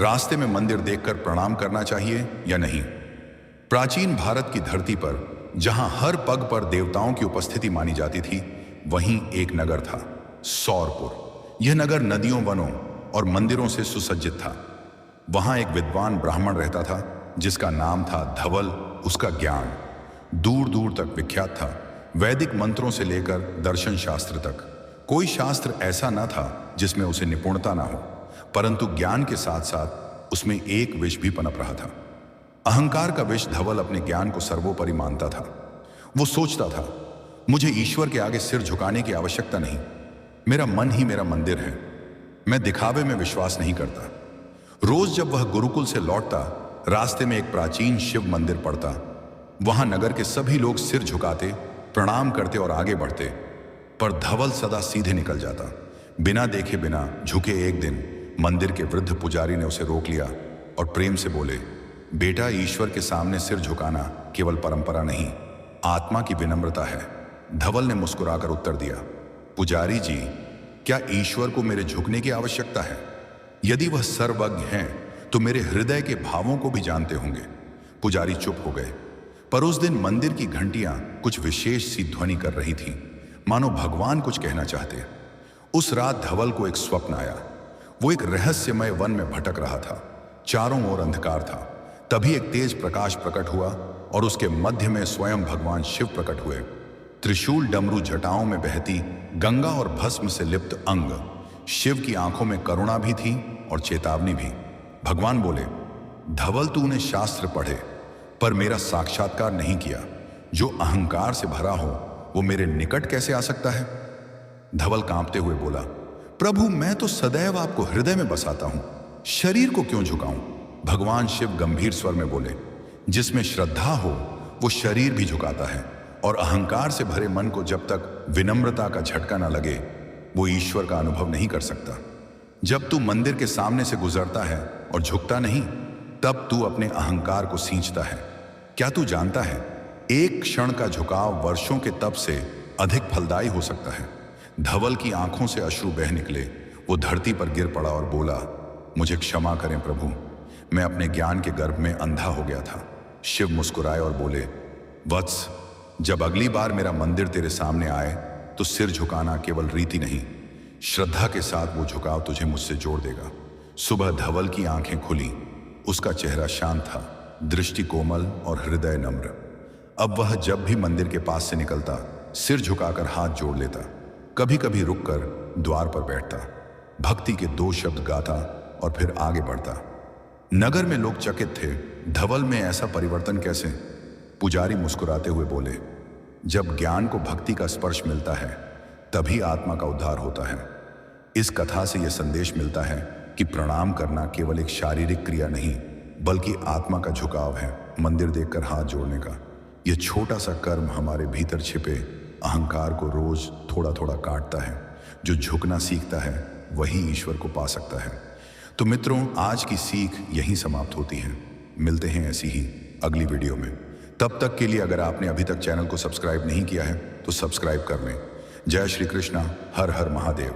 रास्ते में मंदिर देखकर प्रणाम करना चाहिए या नहीं? प्राचीन भारत की धरती पर जहां हर पग पर देवताओं की उपस्थिति मानी जाती थी, वहीं एक नगर था, सौरपुर। यह नगर नदियों, वनों और मंदिरों से सुसज्जित था। वहां एक विद्वान ब्राह्मण रहता था जिसका नाम था धवल। उसका ज्ञान दूर दूर तक विख्यात था। वैदिक मंत्रों से लेकर दर्शन शास्त्र तक कोई शास्त्र ऐसा न था जिसमें उसे निपुणता ना हो, परंतु ज्ञान के साथ साथ उसमें एक विष भी पनप रहा था। अहंकार का विष। धवल अपने ज्ञान को सर्वोपरि मानता था। वो सोचता था, मुझे ईश्वर के आगे सिर झुकाने की आवश्यकता नहीं। मेरा मन ही मेरा मंदिर है। मैं दिखावे में विश्वास नहीं करता। रोज जब वह गुरुकुल से लौटता, रास्ते में एक प्राचीन शिव मंदिर पड़ता। वहां नगर के सभी लोग सिर झुकाते, प्रणाम करते और आगे बढ़ते, पर धवल सदा सीधे निकल जाता, बिना देखे बिना झुके। एक दिन मंदिर के वृद्ध पुजारी ने उसे रोक लिया और प्रेम से बोले, बेटा, ईश्वर के सामने सिर झुकाना केवल परंपरा नहीं, आत्मा की विनम्रता है। धवल ने मुस्कुराकर उत्तर दिया, पुजारी जी, क्या ईश्वर को मेरे झुकने की आवश्यकता है? यदि वह सर्वज्ञ हैं तो मेरे हृदय के भावों को भी जानते होंगे। पुजारी चुप हो गए। पर उस दिन मंदिर की घंटियां कुछ विशेष सी ध्वनि कर रही थीं, मानो भगवान कुछ कहना चाहते। उस रात धवल को एक स्वप्न आया। वो एक रहस्यमय वन में भटक रहा था। चारों ओर अंधकार था। तभी एक तेज प्रकाश प्रकट हुआ और उसके मध्य में स्वयं भगवान शिव प्रकट हुए। त्रिशूल, डमरू, जटाओं में बहती गंगा और भस्म से लिप्त अंग। शिव की आंखों में करुणा भी थी और चेतावनी भी। भगवान बोले, धवल, तूने शास्त्र पढ़े पर मेरा साक्षात्कार नहीं किया। जो अहंकार से भरा हो वो मेरे निकट कैसे आ सकता है? धवल कांपते हुए बोला, प्रभु, मैं तो सदैव आपको हृदय में बसाता हूं, शरीर को क्यों झुकाऊं? भगवान शिव गंभीर स्वर में बोले, जिसमें श्रद्धा हो वो शरीर भी झुकाता है, और अहंकार से भरे मन को जब तक विनम्रता का झटका न लगे वो ईश्वर का अनुभव नहीं कर सकता। जब तू मंदिर के सामने से गुजरता है और झुकता नहीं, तब तू अपने अहंकार को सींचता है। क्या तू जानता है, एक क्षण का झुकाव वर्षों के तप से अधिक फलदायी हो सकता है। धवल की आंखों से अश्रु बह निकले। वो धरती पर गिर पड़ा और बोला, मुझे क्षमा करें प्रभु, मैं अपने ज्ञान के गर्भ में अंधा हो गया था। शिव मुस्कुराए और बोले, वत्स, जब अगली बार मेरा मंदिर तेरे सामने आए तो सिर झुकाना केवल रीति नहीं, श्रद्धा के साथ वो झुकाव तुझे मुझसे जोड़ देगा। सुबह धवल की आंखें खुली। उसका चेहरा शांत था, दृष्टि कोमल और हृदय नम्र। अब वह जब भी मंदिर के पास से निकलता, सिर झुकाकर हाथ जोड़ लेता, कभी कभी रुककर द्वार पर बैठता, भक्ति के 2 शब्द गाता और फिर आगे बढ़ता। नगर में लोग चकित थे, धवल में ऐसा परिवर्तन कैसे? पुजारी मुस्कुराते हुए बोले, जब ज्ञान को भक्ति का स्पर्श मिलता है तभी आत्मा का उद्धार होता है। इस कथा से यह संदेश मिलता है कि प्रणाम करना केवल एक शारीरिक क्रिया नहीं, बल्कि आत्मा का झुकाव है। मंदिर देखकर हाथ जोड़ने का यह छोटा सा कर्म हमारे भीतर छिपे अहंकार को रोज थोड़ा थोड़ा काटता है। जो झुकना सीखता है वही ईश्वर को पा सकता है। तो मित्रों, आज की सीख यहीं समाप्त होती है। मिलते हैं ऐसी ही अगली वीडियो में। तब तक के लिए अगर आपने अभी तक चैनल को सब्सक्राइब नहीं किया है तो सब्सक्राइब कर लें। जय श्री कृष्णा, हर हर महादेव।